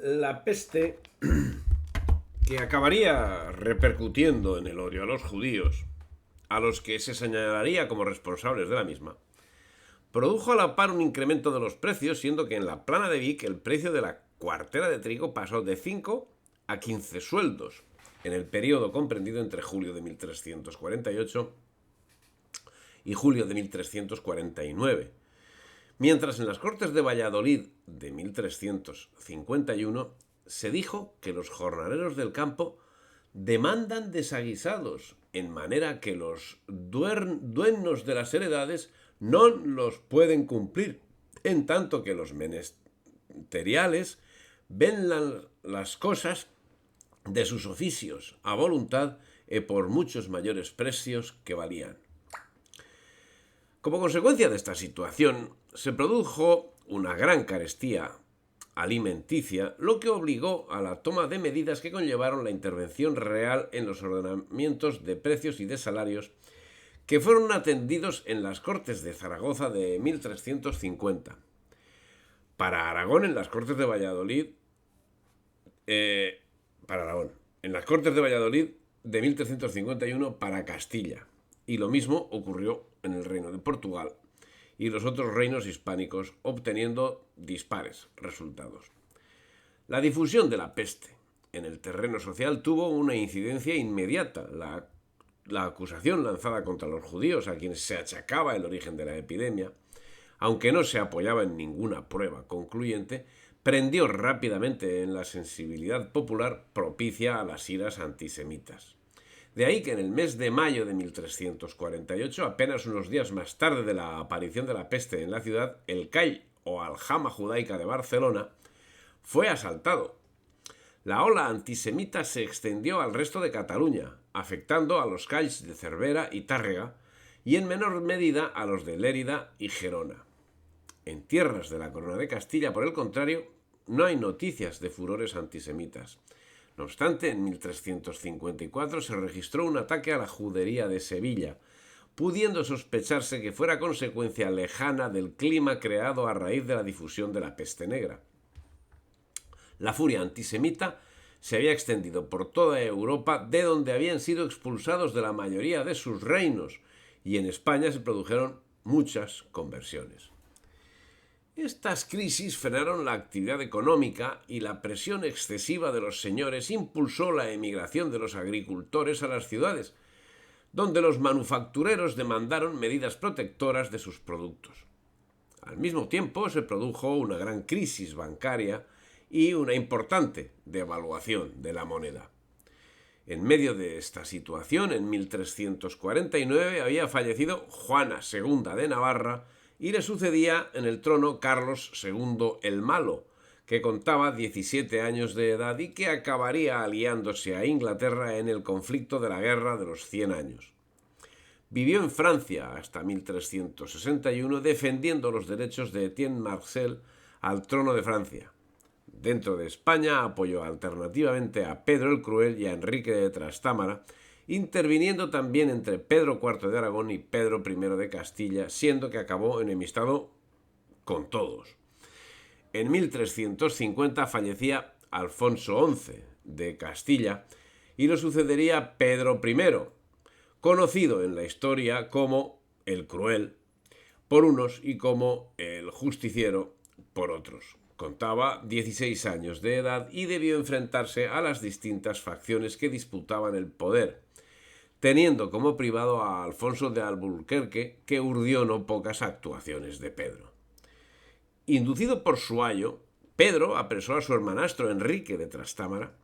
La peste, que acabaría repercutiendo en el odio a los judíos, a los que se señalaría como responsables de la misma, produjo a la par un incremento de los precios, siendo que en la plana de Vic el precio de la cuartera de trigo pasó de 5 a 15 sueldos en el periodo comprendido entre julio de 1348 y julio de 1349, mientras en las Cortes de Valladolid de 1351 se dijo que los jornaleros del campo demandan desaguisados, en manera que los dueños de las heredades no los pueden cumplir, en tanto que los menestereales ven las cosas de sus oficios a voluntad e por muchos mayores precios que valían. Como consecuencia de esta situación, se produjo una gran carestía alimenticia, lo que obligó a la toma de medidas que conllevaron la intervención real en los ordenamientos de precios y de salarios que fueron atendidos en las Cortes de Zaragoza de 1350. Para Aragón, en las Cortes de Valladolid, en las Cortes de Valladolid de 1351 para Castilla. Y lo mismo ocurrió en el Reino de Portugal y los otros reinos hispánicos, obteniendo dispares resultados. La difusión de la peste en el terreno social tuvo una incidencia inmediata. La acusación lanzada contra los judíos, a quienes se achacaba el origen de la epidemia, aunque no se apoyaba en ninguna prueba concluyente, prendió rápidamente en la sensibilidad popular propicia a las iras antisemitas. De ahí que en el mes de mayo de 1348, apenas unos días más tarde de la aparición de la peste en la ciudad, el CAI, o aljama judaica de Barcelona, fue asaltado. La ola antisemita se extendió al resto de Cataluña, afectando a los CAIs de Cervera y Tàrrega, y en menor medida a los de Lérida y Gerona. En tierras de la Corona de Castilla, por el contrario, no hay noticias de furores antisemitas. No obstante, en 1354 se registró un ataque a la judería de Sevilla, pudiendo sospecharse que fuera consecuencia lejana del clima creado a raíz de la difusión de la peste negra. La furia antisemita se había extendido por toda Europa, de donde habían sido expulsados de la mayoría de sus reinos, y en España se produjeron muchas conversiones. Estas crisis frenaron la actividad económica y la presión excesiva de los señores impulsó la emigración de los agricultores a las ciudades, donde los manufactureros demandaron medidas protectoras de sus productos. Al mismo tiempo se produjo una gran crisis bancaria y una importante devaluación de la moneda. En medio de esta situación, en 1349 había fallecido Juana II de Navarra, y le sucedía en el trono Carlos II el Malo, que contaba 17 años de edad y que acabaría aliándose a Inglaterra en el conflicto de la Guerra de los 100 años. Vivió en Francia hasta 1361 defendiendo los derechos de Etienne Marcel al trono de Francia. Dentro de España apoyó alternativamente a Pedro el Cruel y a Enrique de Trastámara, interviniendo también entre Pedro IV de Aragón y Pedro I de Castilla, siendo que acabó enemistado con todos. En 1350 fallecía Alfonso XI de Castilla y lo sucedería Pedro I, conocido en la historia como el Cruel por unos y como el Justiciero por otros. Contaba 16 años de edad y debió enfrentarse a las distintas facciones que disputaban el poder, teniendo como privado a Alfonso de Alburquerque, que urdió no pocas actuaciones de Pedro. Inducido por su ayo, Pedro apresó a su hermanastro Enrique de Trastámara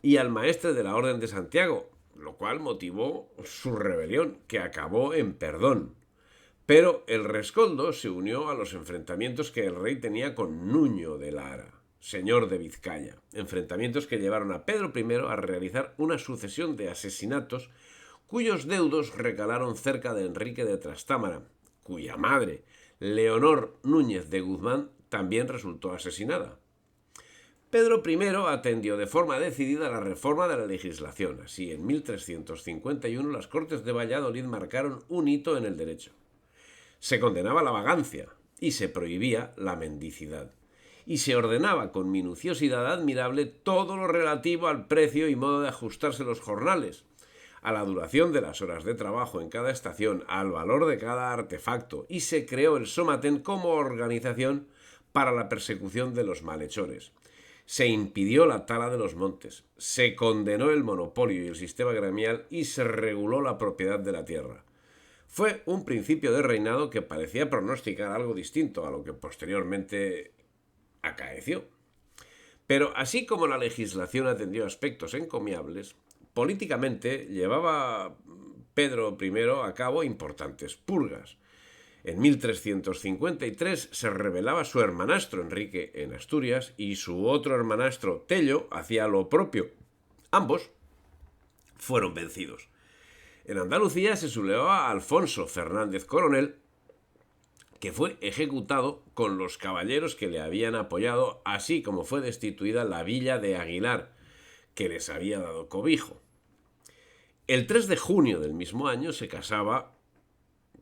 y al maestre de la Orden de Santiago, lo cual motivó su rebelión, que acabó en perdón. Pero el rescoldo se unió a los enfrentamientos que el rey tenía con Nuño de Lara, señor de Vizcaya, enfrentamientos que llevaron a Pedro I a realizar una sucesión de asesinatos cuyos deudos recalaron cerca de Enrique de Trastámara, cuya madre, Leonor Núñez de Guzmán, también resultó asesinada. Pedro I atendió de forma decidida la reforma de la legislación. Así, en 1351 las Cortes de Valladolid marcaron un hito en el derecho. Se condenaba la vagancia y se prohibía la mendicidad. y se ordenaba con minuciosidad admirable todo lo relativo al precio y modo de ajustarse los jornales, a la duración de las horas de trabajo en cada estación, al valor de cada artefacto, y se creó el Somaten como organización para la persecución de los malhechores. Se impidió la tala de los montes, se condenó el monopolio y el sistema gremial y se reguló la propiedad de la tierra. Fue un principio de reinado que parecía pronosticar algo distinto a lo que posteriormente acaeció. Pero así como la legislación atendió aspectos encomiables, políticamente llevaba Pedro I a cabo importantes purgas. En 1353 se rebelaba su hermanastro Enrique en Asturias y su otro hermanastro Tello hacía lo propio. Ambos fueron vencidos. En Andalucía se sublevó a Alfonso Fernández Coronel, que fue ejecutado con los caballeros que le habían apoyado, así como fue destituida la villa de Aguilar, que les había dado cobijo. El 3 de junio del mismo año se casaba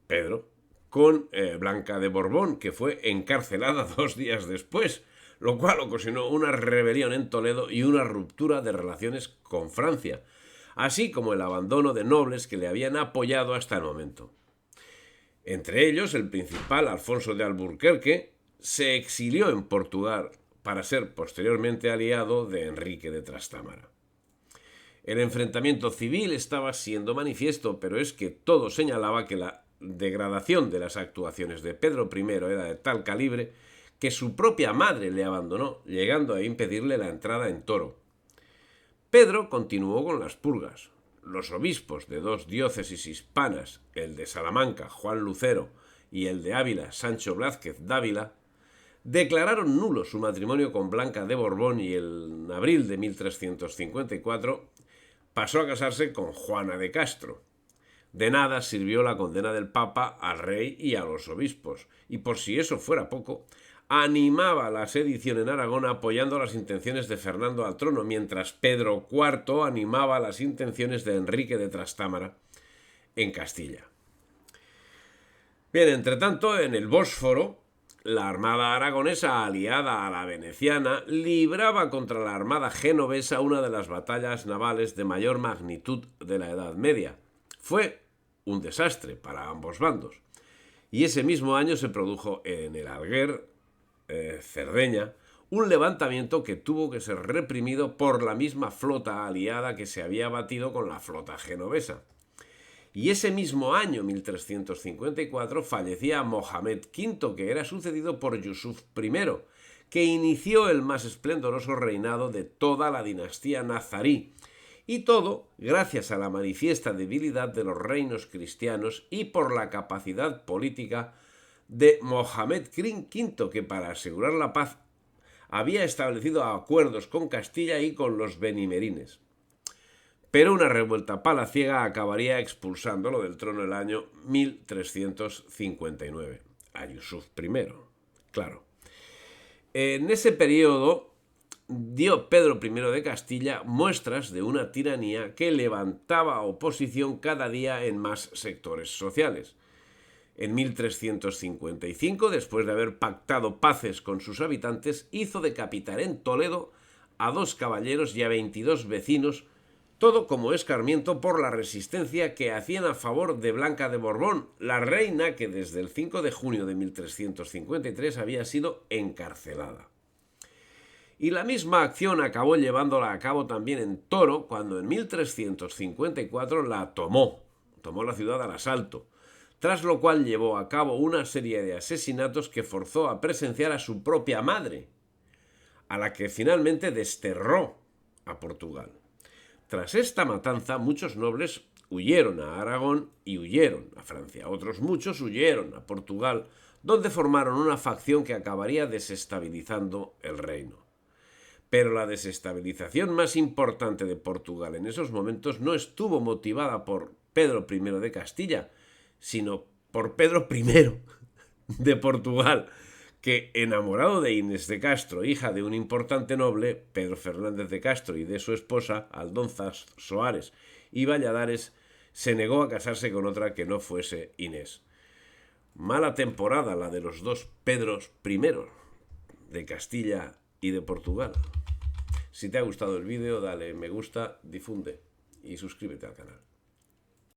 Pedro con Blanca de Borbón, que fue encarcelada 2 días después, lo cual ocasionó una rebelión en Toledo y una ruptura de relaciones con Francia, así como el abandono de nobles que le habían apoyado hasta el momento. Entre ellos, el principal, Alfonso de Alburquerque, se exilió en Portugal para ser posteriormente aliado de Enrique de Trastámara. El enfrentamiento civil estaba siendo manifiesto, pero es que todo señalaba que la degradación de las actuaciones de Pedro I era de tal calibre que su propia madre le abandonó, llegando a impedirle la entrada en Toro. Pedro continuó con las purgas. Los obispos de 2 diócesis hispanas, el de Salamanca, Juan Lucero, y el de Ávila, Sancho Blázquez Dávila, declararon nulo su matrimonio con Blanca de Borbón y en abril de 1354 pasó a casarse con Juana de Castro. De nada sirvió la condena del Papa al rey y a los obispos, y por si eso fuera poco, animaba la sedición en Aragón apoyando las intenciones de Fernando al trono, mientras Pedro IV animaba las intenciones de Enrique de Trastámara en Castilla. Bien, entre tanto, en el Bósforo, la armada aragonesa aliada a la veneciana libraba contra la armada genovesa una de las batallas navales de mayor magnitud de la Edad Media. Fue un desastre para ambos bandos. Y ese mismo año se produjo en el Alguer, Cerdeña, un levantamiento que tuvo que ser reprimido por la misma flota aliada que se había batido con la flota genovesa. Y ese mismo año, 1354, fallecía Mohamed V, que era sucedido por Yusuf I, que inició el más esplendoroso reinado de toda la dinastía nazarí, y todo gracias a la manifiesta debilidad de los reinos cristianos y por la capacidad política de Mohamed V, que para asegurar la paz había establecido acuerdos con Castilla y con los benimerines. Pero una revuelta palaciega acabaría expulsándolo del trono el año 1359, a Yusuf I, claro. En ese periodo dio Pedro I de Castilla muestras de una tiranía que levantaba oposición cada día en más sectores sociales. En 1355, después de haber pactado paces con sus habitantes, hizo decapitar en Toledo a 2 caballeros y a 22 vecinos, todo como escarmiento por la resistencia que hacían a favor de Blanca de Borbón, la reina que desde el 5 de junio de 1353 había sido encarcelada. Y la misma acción acabó llevándola a cabo también en Toro, cuando en 1354 la tomó la ciudad al asalto, tras lo cual llevó a cabo una serie de asesinatos que forzó a presenciar a su propia madre, a la que finalmente desterró a Portugal. Tras esta matanza, muchos nobles huyeron a Aragón y huyeron a Francia. Otros muchos huyeron a Portugal, donde formaron una facción que acabaría desestabilizando el reino. Pero la desestabilización más importante de Portugal en esos momentos no estuvo motivada por Pedro I de Castilla, sino por Pedro I de Portugal, que, enamorado de Inés de Castro, hija de un importante noble, Pedro Fernández de Castro, y de su esposa, Aldonza Soares y Valladares, se negó a casarse con otra que no fuese Inés. Mala temporada la de los 2 Pedros I, de Castilla y de Portugal. Si te ha gustado el vídeo, dale me gusta, difunde y suscríbete al canal.